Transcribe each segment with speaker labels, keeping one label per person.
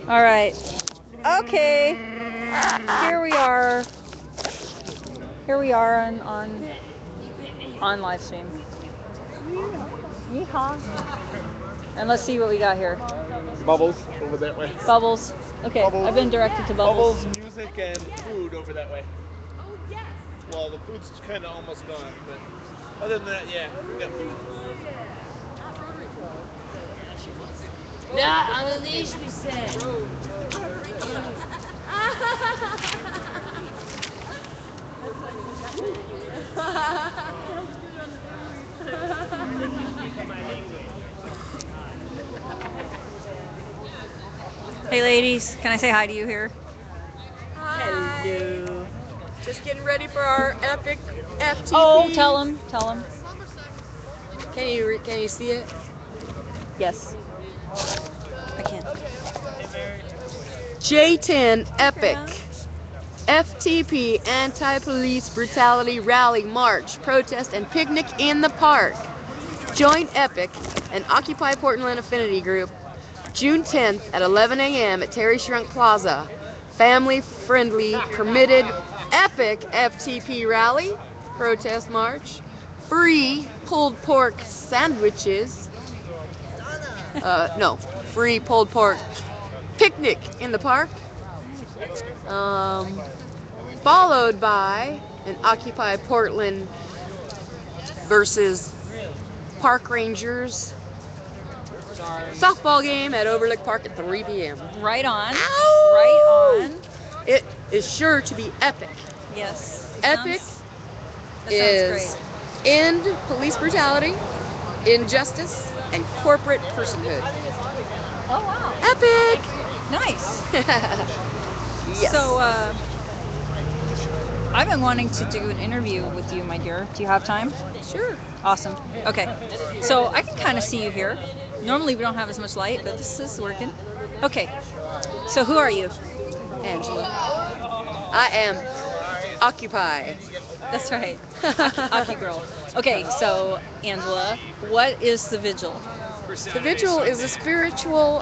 Speaker 1: All right. Okay. Here we are. Here we are on live stream. Yeehaw. And let's see what we got here.
Speaker 2: Bubbles over that way.
Speaker 1: Bubbles. Okay,
Speaker 2: Bubbles.
Speaker 1: I've been directed to Bubbles.
Speaker 2: Bubbles, music, and food over that way. Well, the food's kind of almost gone, but other than that, yeah, we got food.
Speaker 3: Not on the leash, we said.
Speaker 1: Hey ladies, can I say hi to you here?
Speaker 4: Hello. Just getting ready for our epic FTP.
Speaker 1: Oh, tell them.
Speaker 4: Can you see it?
Speaker 1: Yes. I can.
Speaker 4: J10 Epic FTP Anti-Police Brutality Rally March Protest and Picnic in the Park. Join Epic and Occupy Portland Affinity Group June 10th at 11 a.m. at Terry Shrunk Plaza. Family-friendly, permitted, epic FTP rally, protest march, free pulled pork sandwiches, free pulled pork picnic in the park, followed by an Occupy Portland versus Park Rangers softball game at Overlook Park at 3 p.m.
Speaker 1: Right on.
Speaker 4: Ow!
Speaker 1: Right on.
Speaker 4: It is sure to be epic.
Speaker 1: Yes.
Speaker 4: Epic
Speaker 1: That
Speaker 4: is
Speaker 1: sounds
Speaker 4: end police brutality, injustice, and corporate personhood.
Speaker 1: great. Oh wow.
Speaker 4: Epic!
Speaker 1: Nice.
Speaker 4: Yes.
Speaker 1: So I've been wanting to do an interview with you, my dear. Do you have time?
Speaker 4: Sure.
Speaker 1: Awesome. Okay. So I can kind of see you here. Normally we don't have as much light, but this is working. Okay. So who are you?
Speaker 4: Angela. I am Occupy.
Speaker 1: That's right. Aki girl. Okay, so Angela, what is the vigil?
Speaker 4: The vigil is a spiritual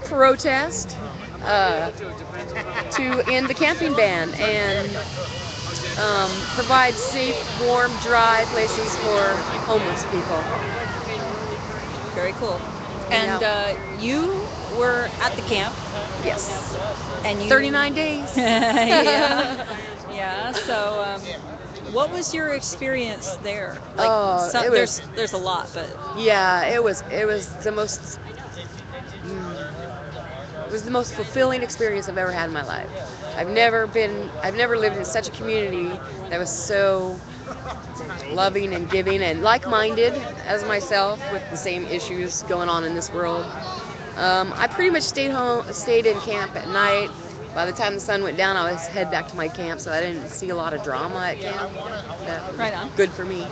Speaker 4: protest to end the camping ban and provide safe, warm, dry places for homeless people.
Speaker 1: Very cool. And you were at the camp,
Speaker 4: Yes.
Speaker 1: and you
Speaker 4: 39 days.
Speaker 1: yeah. Yeah. So, what was your experience there? Like,
Speaker 4: Oh, it was-
Speaker 1: there's a lot, but
Speaker 4: Yeah, it was the most it was the most fulfilling experience I've ever had in my life. I've never lived in such a community that was so loving and giving and like-minded as myself with the same issues going on in this world. I pretty much stayed in camp at night. By the time the sun went down, I was head back to my camp, so I didn't see a lot of drama at camp. That was
Speaker 1: Right on.
Speaker 4: good for me.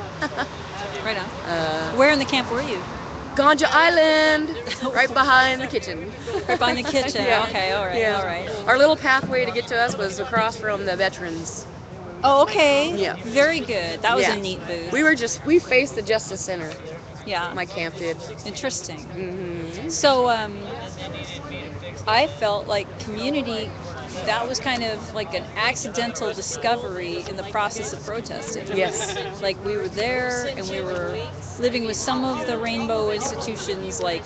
Speaker 1: right on. Where in the camp were you?
Speaker 4: Ganja Island, right behind the kitchen.
Speaker 1: Right behind the kitchen.
Speaker 4: Yeah.
Speaker 1: Okay. All right.
Speaker 4: Yeah.
Speaker 1: All right.
Speaker 4: Our little pathway to get to us was across from the veterans.
Speaker 1: Oh, okay.
Speaker 4: Yeah.
Speaker 1: Very good. That was
Speaker 4: Yeah.
Speaker 1: a neat booth.
Speaker 4: We faced the Justice Center.
Speaker 1: Yeah.
Speaker 4: My camp did.
Speaker 1: Interesting.
Speaker 4: Hmm.
Speaker 1: So, I felt like community, that was kind of like an accidental discovery in the process of protesting.
Speaker 4: Yes.
Speaker 1: Like we were there and we were living with some of the rainbow institutions, like,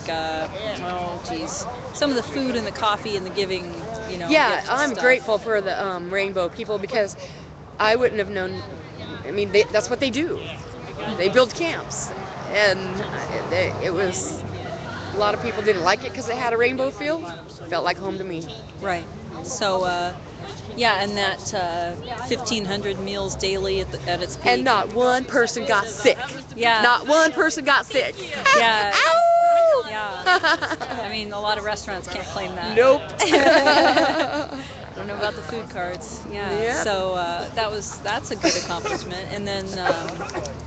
Speaker 1: some of the food and the coffee and the giving,
Speaker 4: Yeah,
Speaker 1: gift
Speaker 4: I'm
Speaker 1: stuff.
Speaker 4: grateful for the rainbow people because I wouldn't have known. I mean, that's what they do. They build camps, and it was. A lot of people didn't like it because it had a rainbow feel. Felt like home to me.
Speaker 1: Right. So, and that 1,500 meals daily at its peak.
Speaker 4: And not one person got sick.
Speaker 1: Yeah.
Speaker 4: Not one person got sick.
Speaker 1: Yeah.
Speaker 4: Ow!
Speaker 1: Yeah. I mean, a lot of restaurants can't claim that.
Speaker 4: Nope.
Speaker 1: I don't know about the food cards. Yeah.
Speaker 4: Yeah.
Speaker 1: So that's a good accomplishment. And then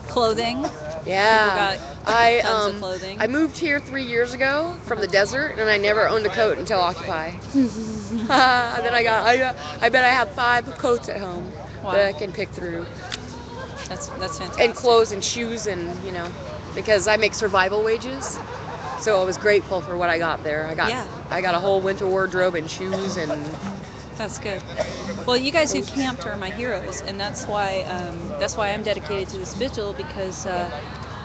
Speaker 1: clothing.
Speaker 4: Yeah.
Speaker 1: People got tons of clothing.
Speaker 4: I moved here 3 years ago from the desert, and I never owned a coat until Occupy. And then I bet I have 5 coats at home
Speaker 1: Wow.
Speaker 4: that I can pick through,
Speaker 1: That's fantastic.
Speaker 4: and clothes and shoes, and because I make survival wages. So I was grateful for what I got there.
Speaker 1: Yeah.
Speaker 4: I got a whole winter wardrobe and shoes and
Speaker 1: That's good. Well, you guys who camped are my heroes, and that's why I'm dedicated to this vigil, because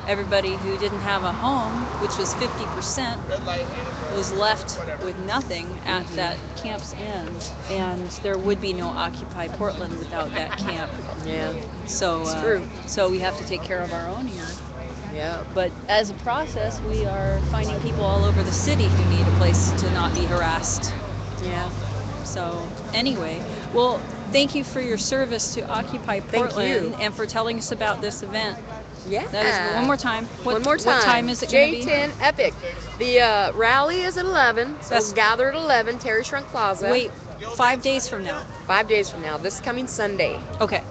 Speaker 1: everybody who didn't have a home, which was 50%, was left with nothing at that camp's end, and there would be no Occupy Portland without that camp.
Speaker 4: yeah,
Speaker 1: So
Speaker 4: it's true.
Speaker 1: So we have to take care of our own here.
Speaker 4: Yeah.
Speaker 1: But as a process, we are finding people all over the city who need a place to not be harassed.
Speaker 4: Yeah.
Speaker 1: So anyway, well, thank you for your service to Occupy
Speaker 4: Thank
Speaker 1: Portland
Speaker 4: you.
Speaker 1: and for telling us about this event.
Speaker 4: Yeah.
Speaker 1: That is one more time.
Speaker 4: One more time.
Speaker 1: What time is it going to be?
Speaker 4: J10 Epic. The rally is at 11. So
Speaker 1: That's-
Speaker 4: gather at 11, Terry Shrunk Plaza.
Speaker 1: Wait, 5 days from now.
Speaker 4: 5 days from now. This coming Sunday.
Speaker 1: Okay.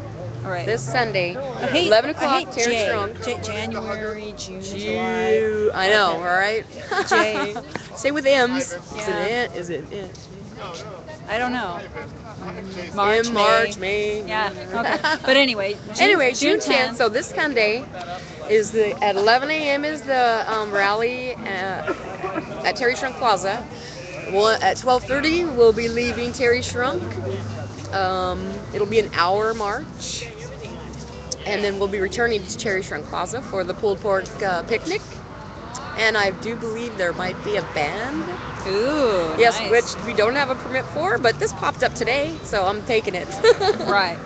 Speaker 1: All right.
Speaker 4: This Sunday.
Speaker 1: I hate,
Speaker 4: 11
Speaker 1: I
Speaker 4: o'clock,
Speaker 1: hate
Speaker 4: Terry
Speaker 1: J.
Speaker 4: Shrunk.
Speaker 1: January, June, July.
Speaker 4: I know,
Speaker 1: Okay.
Speaker 4: all right?
Speaker 1: J.
Speaker 4: Same with M's.
Speaker 1: Yeah.
Speaker 4: Is it?
Speaker 1: I don't know.
Speaker 4: March, May.
Speaker 1: Yeah. Okay. But anyway.
Speaker 4: June 10th. So this Sunday is at 11 a.m. is the rally at Terry Shrunk Plaza. Well, at 12:30 we'll be leaving Terry Shrunk. It'll be an hour march, and then we'll be returning to Terry Shrunk Plaza for the pulled pork picnic. And I do believe there might be a band.
Speaker 1: Ooh.
Speaker 4: Yes,
Speaker 1: nice.
Speaker 4: which we don't have a permit for, but this popped up today, so I'm taking it.
Speaker 1: Right.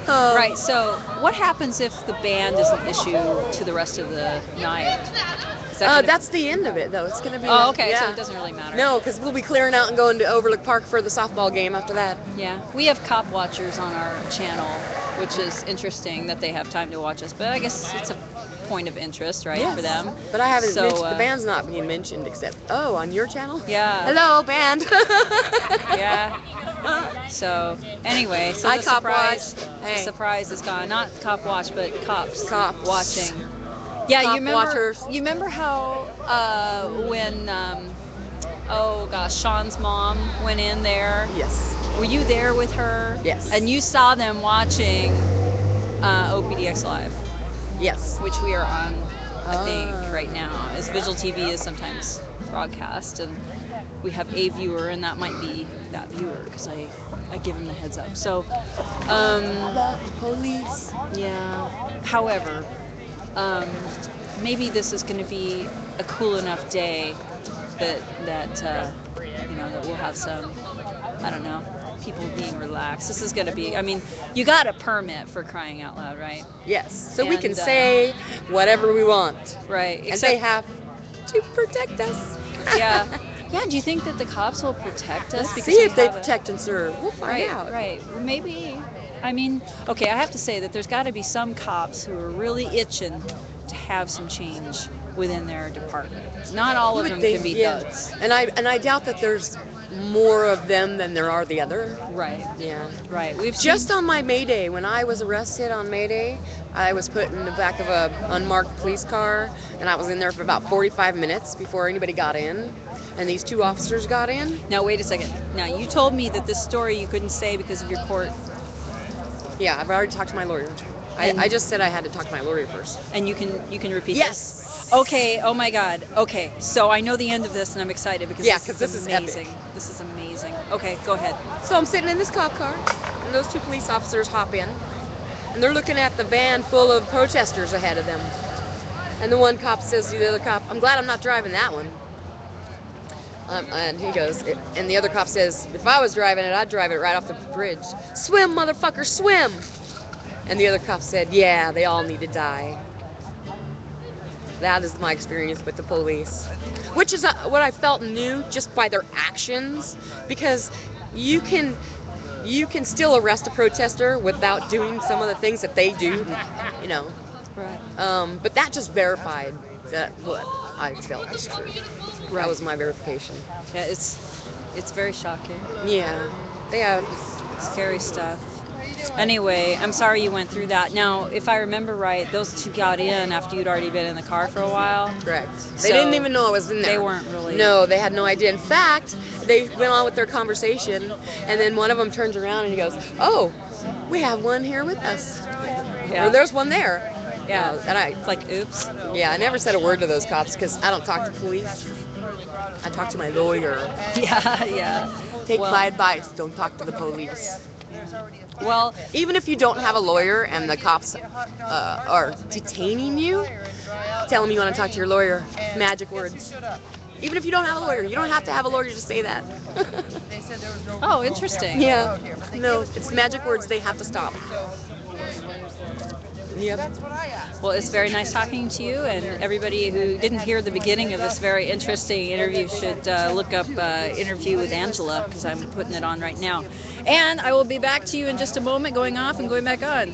Speaker 1: Right. So, what happens if the band is an issue to the rest of the night? Is that gonna-
Speaker 4: That's the end of it, though. It's going to be.
Speaker 1: Oh, okay.
Speaker 4: Yeah.
Speaker 1: So it doesn't really matter.
Speaker 4: No, because we'll be clearing out and going to Overlook Park for the softball game after that.
Speaker 1: Yeah. We have cop watchers on our channel, which is interesting that they have time to watch us. But I guess it's a point of interest, right,
Speaker 4: Yes.
Speaker 1: for them.
Speaker 4: But I haven't
Speaker 1: So,
Speaker 4: mentioned, the band's not being mentioned except, on your channel?
Speaker 1: Yeah.
Speaker 4: Hello, band.
Speaker 1: Yeah. So anyway, so
Speaker 4: I
Speaker 1: the
Speaker 4: cop
Speaker 1: surprise,
Speaker 4: watch.
Speaker 1: the
Speaker 4: Hey.
Speaker 1: surprise is gone. Not cop watch, but cops.
Speaker 4: Cops.
Speaker 1: Watching. Yeah,
Speaker 4: Cop
Speaker 1: you remember?
Speaker 4: watchers.
Speaker 1: You remember how when oh gosh, Sean's mom went in there?
Speaker 4: Yes.
Speaker 1: Were you there with her?
Speaker 4: Yes.
Speaker 1: And you saw them watching OPDX Live,
Speaker 4: Yes.
Speaker 1: which we are on, I think,
Speaker 4: Ah.
Speaker 1: right now. As Vigil TV is sometimes broadcast, and we have a viewer, and that might be that viewer because I give him the heads up. So,
Speaker 4: Police.
Speaker 1: yeah. However, maybe this is going to be a cool enough day that that we'll have some, I don't know, people being relaxed. This is going to be, I mean, you got a permit, for crying out loud, right?
Speaker 4: Yes. So we can
Speaker 1: And,
Speaker 4: say whatever we want.
Speaker 1: Right.
Speaker 4: And they have to protect us.
Speaker 1: Yeah. Yeah, do you think that the cops will protect us?
Speaker 4: Let's
Speaker 1: Because
Speaker 4: see
Speaker 1: we
Speaker 4: if they
Speaker 1: have a-
Speaker 4: protect and serve. We'll find
Speaker 1: Right,
Speaker 4: out.
Speaker 1: right. Maybe. I mean, okay, I have to say that there's got to be some cops who are really itching to have some change within their department. Not all
Speaker 4: You
Speaker 1: of
Speaker 4: would
Speaker 1: them
Speaker 4: think,
Speaker 1: can be
Speaker 4: yeah.
Speaker 1: thugs.
Speaker 4: And I doubt that there's more of them than there are the other.
Speaker 1: Right,
Speaker 4: Yeah.
Speaker 1: right. We've
Speaker 4: Just
Speaker 1: seen,
Speaker 4: on my May Day, when I was arrested on May Day, I was put in the back of a unmarked police car, and I was in there for about 45 minutes before anybody got in, and these two officers got in.
Speaker 1: now wait a second. Now you told me that this story you couldn't say because of your court,
Speaker 4: Yeah, I've already talked to my lawyer.
Speaker 1: And-
Speaker 4: I just said I had to talk to my lawyer first.
Speaker 1: and you can repeat
Speaker 4: Yes.
Speaker 1: this? Okay, oh my God. Okay, so I know the end of this and I'm excited because
Speaker 4: Yeah,
Speaker 1: this
Speaker 4: 'cause
Speaker 1: is
Speaker 4: this is epic.
Speaker 1: amazing. This is amazing. Okay, go ahead.
Speaker 4: So I'm sitting in this cop car, and those two police officers hop in, and they're looking at the van full of protesters ahead of them. And the one cop says to the other cop, "I'm glad I'm not driving that one." And he goes, and the other cop says, "If I was driving it, I'd drive it right off the bridge. Swim, motherfucker, swim!" And the other cop said, "Yeah, they all need to die." That is my experience with the police, which is what I felt new just by their actions, because you can still arrest a protester without doing some of the things that they do, you know.
Speaker 1: Right.
Speaker 4: But that just verified that what I felt was true. That was my verification.
Speaker 1: Yeah, it's very shocking.
Speaker 4: Yeah, they have.
Speaker 1: Scary stuff. Anyway, I'm sorry you went through that. Now, if I remember right, those two got in after you'd already been in the car for a while.
Speaker 4: Correct. They
Speaker 1: So,
Speaker 4: didn't even know I was in there.
Speaker 1: They weren't really.
Speaker 4: No, they had no idea. In fact, they went on with their conversation, and then one of them turns around and he goes, "Oh, we have one here with us."
Speaker 1: Yeah.
Speaker 4: Or there's one there.
Speaker 1: Yeah.
Speaker 4: And
Speaker 1: It's like, oops.
Speaker 4: I never said a word to those cops because I don't talk to police. I talk to my lawyer.
Speaker 1: Yeah, yeah.
Speaker 4: Take
Speaker 1: Well-
Speaker 4: my advice. Don't talk to the police.
Speaker 1: Well,
Speaker 4: Even if you don't have a lawyer and the cops are detaining you, tell them you want to talk to your lawyer. Magic words. Even if you don't have a lawyer, you don't have to have a lawyer to say that.
Speaker 1: oh, interesting.
Speaker 4: Yeah. No, it's magic words. They have to stop. Yep.
Speaker 1: Well, it's very nice talking to you, and everybody who didn't hear the beginning of this very interesting interview should look up Interview with Angela, because I'm putting it on right now. And I will be back to you in just a moment, going off and going back on.